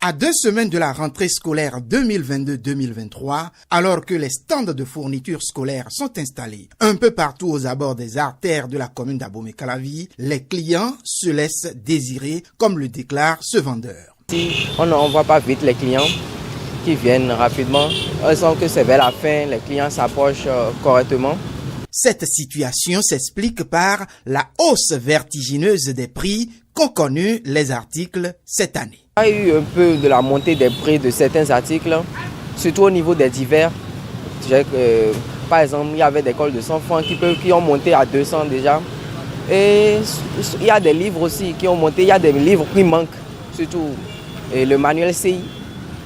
À 2 semaines de la rentrée scolaire 2022-2023, alors que les stands de fournitures scolaires sont installés un peu partout aux abords des artères de la commune d'Abomey-Calavi, les clients se laissent désirer, comme le déclare ce vendeur. Si on ne voit pas vite les clients qui viennent rapidement, on sent que c'est vers la fin, les clients s'approchent correctement. Cette situation s'explique par la hausse vertigineuse des prix qu'ont connu les articles cette année. Il y a eu un peu de la montée des prix de certains articles, surtout au niveau des divers. Par exemple, il y avait des cols de 100 francs qui ont monté à 200 déjà. Et il y a des livres aussi qui ont monté, il y a des livres qui manquent, surtout et le manuel CI,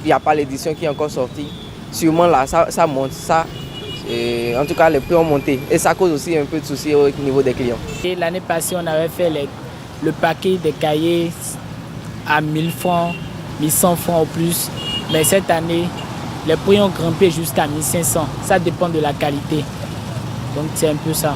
il n'y a pas l'édition qui est encore sortie. Sûrement là, ça monte, ça. Et en tout cas, les prix ont monté et ça cause aussi un peu de soucis au niveau des clients. L'année passée, on avait fait le paquet des cahiers à 1000 francs, 1100 francs au plus. Mais cette année, les prix ont grimpé jusqu'à 1500. Ça dépend de la qualité. Donc c'est un peu ça.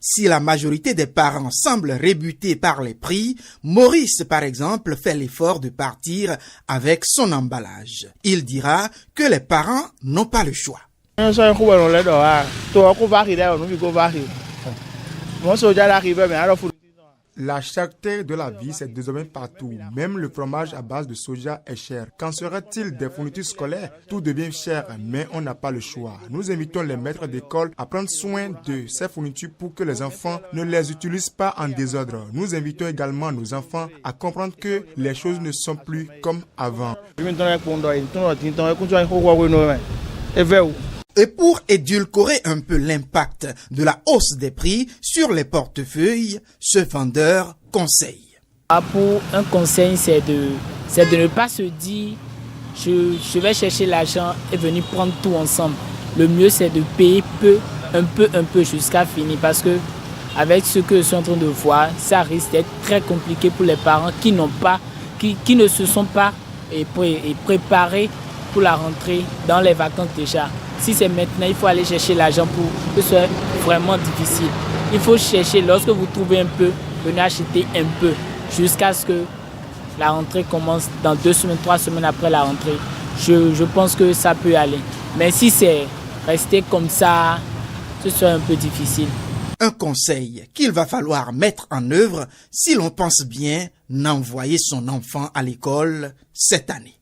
Si la majorité des parents semblent rebutés par les prix, Maurice, par exemple, fait l'effort de partir avec son emballage. Il dira que les parents n'ont pas le choix. La cherté de la vie, c'est désormais partout. Même le fromage à base de soja est cher. Qu'en serait-il des fournitures scolaires? Tout devient cher, mais on n'a pas le choix. Nous invitons les maîtres d'école à prendre soin de ces fournitures pour que les enfants ne les utilisent pas en désordre. Nous invitons également nos enfants à comprendre que les choses ne sont plus comme avant. Et pour édulcorer un peu l'impact de la hausse des prix sur les portefeuilles, ce vendeur conseille. Pour un conseil, c'est de ne pas se dire je vais chercher l'argent et venir prendre tout ensemble. Le mieux, c'est de payer un peu jusqu'à finir parce que avec ce que je suis en train de voir, ça risque d'être très compliqué pour les parents qui ne se sont pas préparés pour la rentrée dans les vacances déjà. Si c'est maintenant, il faut aller chercher l'argent pour que ce soit vraiment difficile. Il faut chercher, lorsque vous trouvez un peu, venez acheter un peu jusqu'à ce que la rentrée commence dans 2 semaines, 3 semaines après la rentrée. Je pense que ça peut aller. Mais si c'est resté comme ça, ce sera un peu difficile. Un conseil qu'il va falloir mettre en œuvre si l'on pense bien d'envoyer son enfant à l'école cette année.